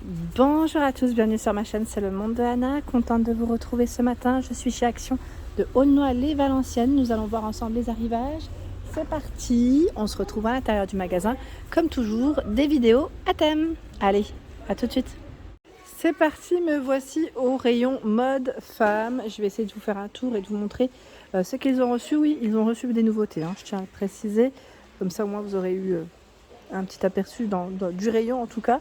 Bonjour à tous, bienvenue sur ma chaîne, c'est le monde de Anna. Contente de vous retrouver ce matin. Je suis chez Action de Aulnoy-les-Valenciennes. Nous allons voir ensemble les arrivages. C'est parti, on se retrouve à l'intérieur du magasin. Comme toujours, des vidéos à thème. Allez, à tout de suite. C'est parti, me voici au rayon mode femme. Je vais essayer de vous faire un tour et de vous montrer ce qu'ils ont reçu. Oui, ils ont reçu des nouveautés, je tiens à le préciser. Comme ça, au moins, vous aurez eu un petit aperçu du rayon en tout cas.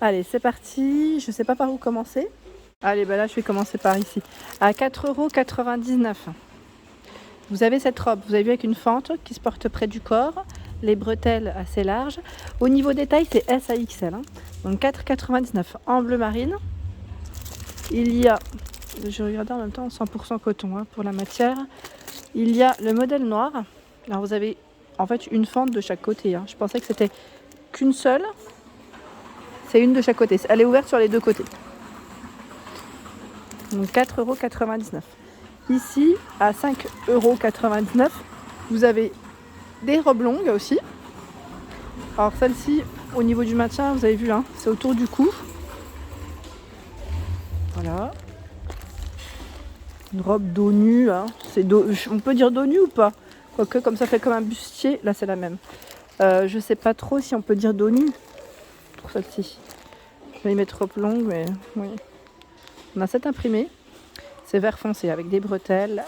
Allez, c'est parti. Je ne sais pas par où commencer. Allez, là, je vais commencer par ici. À 4,99 €. Vous avez cette robe, vous avez vu, avec une fente qui se porte près du corps. Les bretelles assez larges. Au niveau des tailles, c'est S à XL. Donc 4,99 € en bleu marine. Il y a, je regardais en même temps, 100% coton pour la matière. Il y a le modèle noir. Alors vous avez en fait une fente de chaque côté. Je pensais que c'était qu'une seule. C'est une de chaque côté. Elle est ouverte sur les deux côtés. Donc 4,99 €. Ici, à 5,99 €, vous avez des robes longues aussi. Alors celle-ci, au niveau du maintien, vous avez vu, c'est autour du cou. Voilà. Une robe dos nu. On peut dire dos nu ou pas? Quoique, comme ça fait comme un bustier, là c'est la même. Je sais pas trop si on peut dire dos nu pour celle-ci. Je vais y mettre robe longue, mais oui. On a cette imprimée. C'est vert foncé avec des bretelles.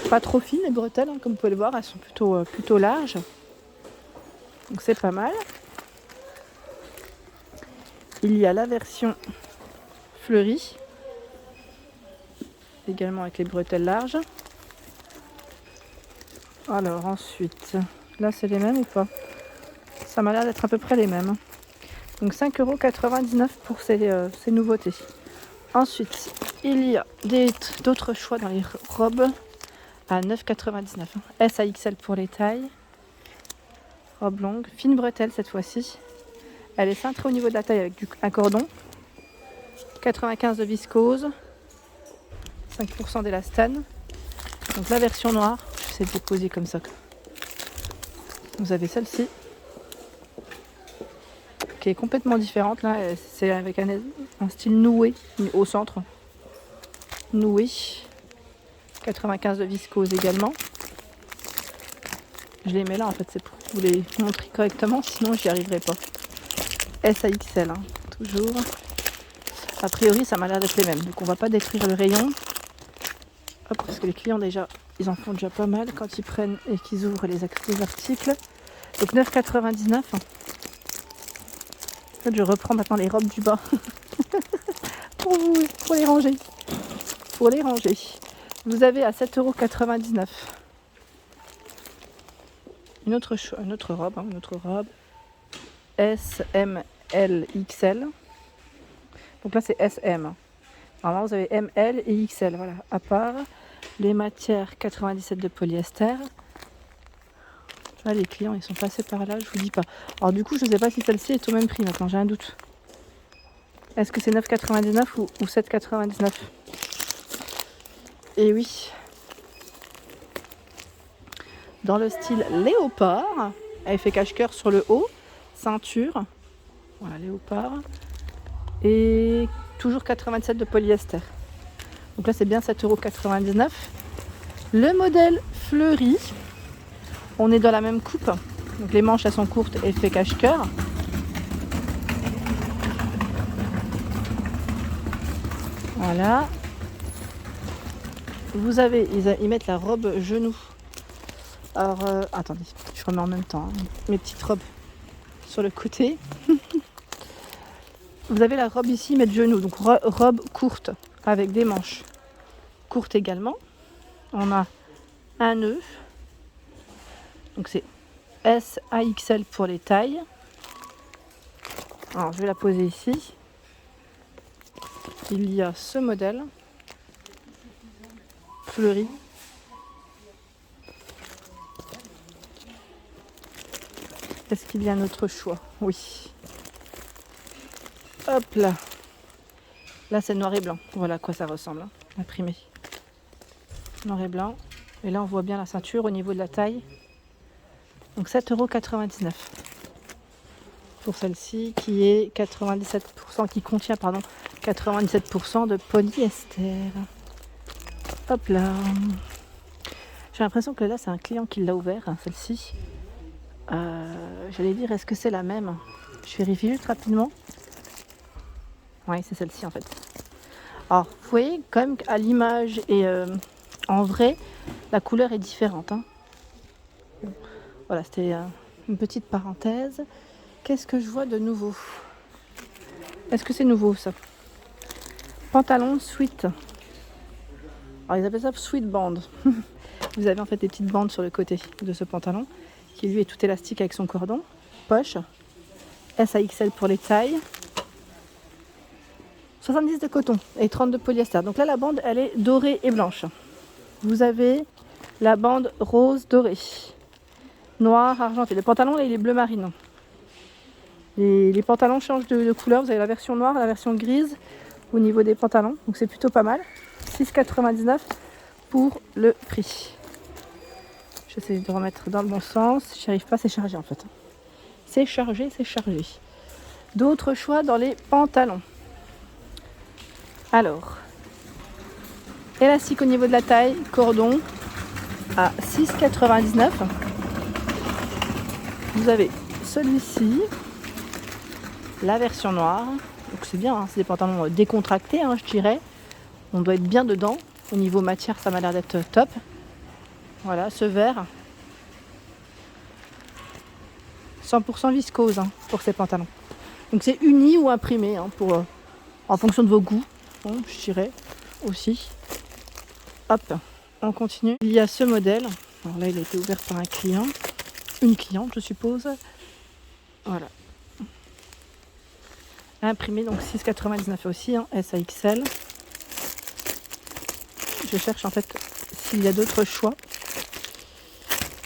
Pas trop fines les bretelles, comme vous pouvez le voir, elles sont plutôt larges. Donc c'est pas mal. Il y a la version fleurie, également avec les bretelles larges. Alors ensuite, là c'est les mêmes ou pas? Ça m'a l'air d'être à peu près les mêmes. Donc 5,99 € pour ces nouveautés. Ensuite, il y a d'autres choix dans les robes à 9,99 €. S à XL pour les tailles. Robe longue, fine bretelle cette fois-ci. Elle est cintrée au niveau de la taille avec un cordon. 95 de viscose. 5% d'élastane. Donc la version noire, je vais essayer de poser comme ça. Vous avez celle-ci, qui est complètement différente. Là, c'est avec un style noué au centre. Noué. 95 de viscose également. Je les mets là en fait, c'est pour vous les montrer correctement, sinon j'y arriverai pas. S à XL, toujours. A priori, ça m'a l'air d'être les mêmes, donc on va pas détruire le rayon. Hop, parce que les clients déjà, ils en font déjà pas mal quand ils prennent et qu'ils ouvrent les articles. Donc 9,99 €. En fait, je reprends maintenant les robes du bas pour les ranger. Pour les ranger. Vous avez à 7,99 €. Une autre robe, une autre robe. S, M, L, XL. Donc là c'est SM. Normalement vous avez M, L et XL. Voilà. À part les matières 97 de polyester. Là les clients ils sont passés par là, je vous dis pas. Alors du coup je ne sais pas si celle-ci est au même prix maintenant, j'ai un doute. Est-ce que c'est 9,99 € ou 7,99 €? Et oui. Dans le style léopard, elle fait cache-cœur sur le haut, ceinture, voilà léopard, et toujours 87 de polyester. Donc là c'est bien 7,99 €. Le modèle fleuri, on est dans la même coupe, donc les manches elles sont courtes et fait cache-cœur. Voilà. Vous avez, ils mettent la robe genou. Alors, attendez, je remets en même temps mes petites robes sur le côté. Vous avez la robe ici, mettre genou, donc robe courte avec des manches courtes également. On a un nœud, donc c'est S à XL pour les tailles. Alors, je vais la poser ici. Il y a ce modèle fleuri. Est-ce qu'il y a un autre choix? Oui. Hop là. Là c'est noir et blanc. Voilà à quoi ça ressemble, imprimé. Noir et blanc. Et là on voit bien la ceinture au niveau de la taille. Donc 7,99 €. pour celle-ci qui est 97%, qui contient 97% de polyester. Hop là. J'ai l'impression que là c'est un client qui l'a ouvert, hein, celle-ci. J'allais dire, est-ce que c'est la même? Je vérifie juste rapidement. Oui, c'est celle-ci en fait. Alors, vous voyez quand même qu'à l'image et en vrai, la couleur est différente. Hein. Voilà, c'était une petite parenthèse. Qu'est-ce que je vois de nouveau? Est-ce que c'est nouveau ça? Pantalon sweat. Alors ils appellent ça sweat band. Vous avez en fait des petites bandes sur le côté de ce pantalon qui lui est tout élastique avec son cordon. Poche. S à XL pour les tailles. 70 de coton et 30 de polyester. Donc là la bande elle est dorée et blanche. Vous avez la bande rose dorée. Noir, argenté. Le pantalon là il est bleu marine. Les pantalons changent de couleur. Vous avez la version noire, la version grise au niveau des pantalons. Donc c'est plutôt pas mal. 6,99 pour le prix. J'essaie de remettre dans le bon sens. J'y arrive pas, c'est chargé en fait. C'est chargé, c'est chargé. D'autres choix dans les pantalons. Alors, élastique au niveau de la taille, cordon à 6,99. Vous avez celui-ci, la version noire. Donc c'est bien, hein, c'est des pantalons décontractés, hein, je dirais. On doit être bien dedans. Au niveau matière, ça m'a l'air d'être top. Voilà, ce vert. 100% viscose hein, pour ces pantalons. Donc c'est uni ou imprimé hein, pour, en fonction de vos goûts, hein, je dirais aussi. Hop, on continue. Il y a ce modèle. Alors là, il a été ouvert par un client. Une cliente, je suppose. Voilà. Imprimé, donc 6,99 aussi, hein, S à XL. Je cherche en fait s'il y a d'autres choix.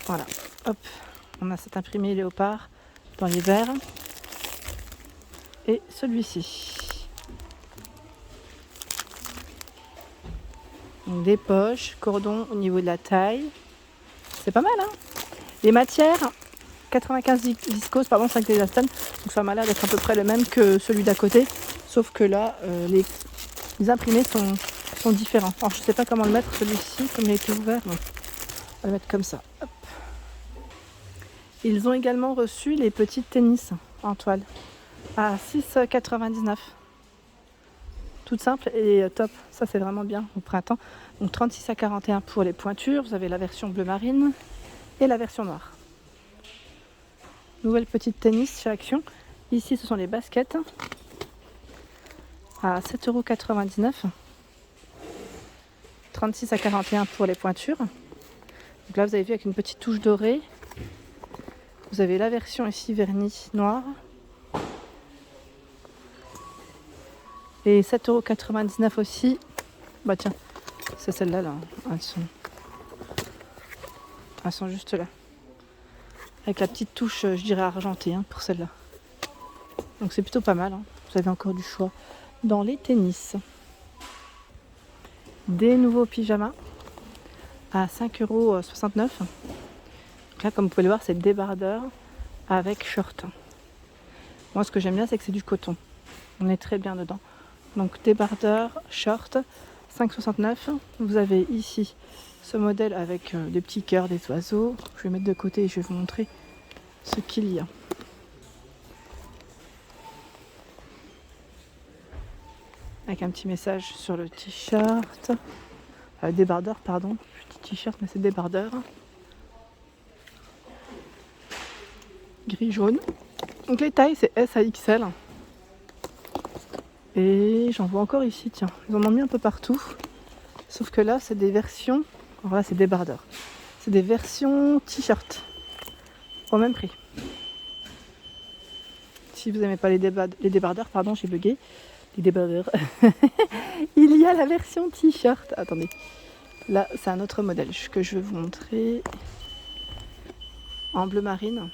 Voilà, hop, on a cet imprimé léopard dans les verts. Et celui-ci. Donc des poches, cordon au niveau de la taille. C'est pas mal, hein. Les matières, 95 viscose, pardon, 5 d'élastane. Donc ça m'a l'air d'être à peu près le même que celui d'à côté. Sauf que là, les imprimés sont différents. Alors je sais pas comment le mettre, celui-ci, comme il a été ouvert. On va le mettre comme ça. Hop. Ils ont également reçu les petits tennis en toile à 6,99. Toute simple et top. Ça c'est vraiment bien au printemps. Donc 36 à 41 pour les pointures. Vous avez la version bleu marine et la version noire. Nouvelle petite tennis chez Action. Ici ce sont les baskets à 7,99 €. 36 à 41 pour les pointures. Donc là vous avez vu avec une petite touche dorée. Vous avez la version ici vernis noir. Et 7,99 € aussi. Bah tiens, c'est celle-là là. Elles sont juste là. Avec la petite touche, je dirais argentée hein, pour celle-là. Donc c'est plutôt pas mal. Hein. Vous avez encore du choix dans les tennis. Des nouveaux pyjamas à 5,69 €. Donc là, comme vous pouvez le voir, c'est débardeur avec short. Moi, ce que j'aime bien, c'est que c'est du coton. On est très bien dedans. Donc débardeur, short, 5,69 €. Vous avez ici ce modèle avec des petits cœurs, des oiseaux. Je vais mettre de côté et je vais vous montrer ce qu'il y a. Avec un petit message sur le t-shirt. Débardeur, pardon. Je dis t-shirt, mais c'est débardeur. Gris-jaune. Donc les tailles, c'est S à XL. Et j'en vois encore ici, tiens. Ils en ont mis un peu partout. Sauf que là, c'est des versions... Alors là, c'est débardeur. C'est des versions t-shirt. Au même prix. Si vous n'aimez pas les débardeurs, pardon, j'ai bugué. Les débardeurs. Il y a la version t-shirt. Attendez. Là, c'est un autre modèle que je vais vous montrer. En bleu marine.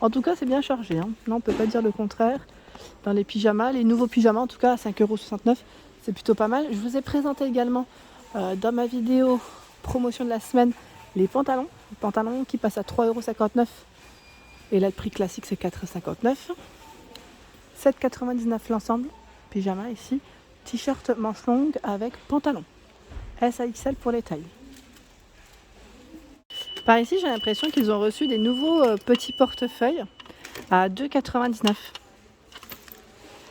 En tout cas, c'est bien chargé. Hein. Non, on ne peut pas dire le contraire. Dans les pyjamas, les nouveaux pyjamas, en tout cas, à 5,69 €, c'est plutôt pas mal. Je vous ai présenté également dans ma vidéo promotion de la semaine les pantalons Le pantalon qui passe à 3,59 € et là le prix classique c'est 4,59 €. 7,99 € l'ensemble. Pyjama ici. T-shirt manche longue avec pantalon. S à XL pour les tailles. Par ici j'ai l'impression qu'ils ont reçu des nouveaux petits portefeuilles à 2,99 €.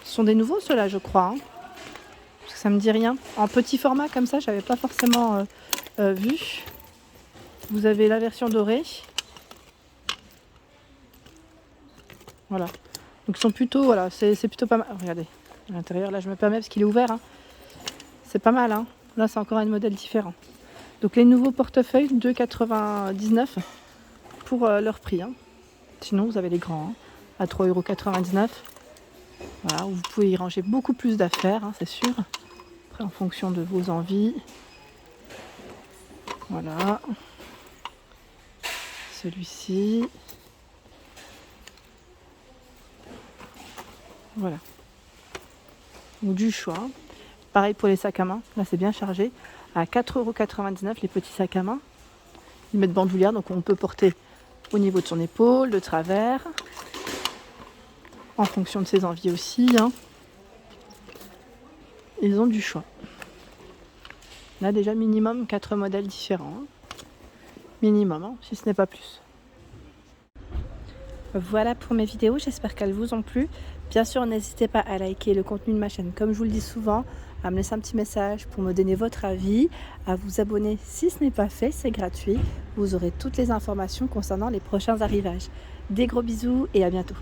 Ce sont des nouveaux ceux-là je crois. Hein. Parce que ça me dit rien. En petit format comme ça, j'avais pas forcément vu. Vous avez la version dorée. Voilà. Donc ils sont plutôt, voilà, c'est plutôt pas mal. Regardez, à l'intérieur, là je me permets parce qu'il est ouvert. Hein. C'est pas mal, hein. Là c'est encore un modèle différent. Donc les nouveaux portefeuilles, 2,99 € pour leur prix. Hein. Sinon vous avez les grands, hein, à 3,99 €. Voilà, vous pouvez y ranger beaucoup plus d'affaires, hein, c'est sûr. Après en fonction de vos envies. Voilà. Celui-ci. Voilà. Donc du choix. Pareil pour les sacs à main. Là c'est bien chargé. À 4,99 € les petits sacs à main. Ils mettent bandoulière, donc on peut porter au niveau de son épaule, de travers. En fonction de ses envies aussi. Hein. Ils ont du choix. Là déjà minimum 4 modèles différents. Hein. Minimum, hein, si ce n'est pas plus. Voilà pour mes vidéos, j'espère qu'elles vous ont plu. Bien sûr, n'hésitez pas à liker le contenu de ma chaîne, comme je vous le dis souvent, à me laisser un petit message pour me donner votre avis, à vous abonner si ce n'est pas fait, c'est gratuit. Vous aurez toutes les informations concernant les prochains arrivages. Des gros bisous et à bientôt.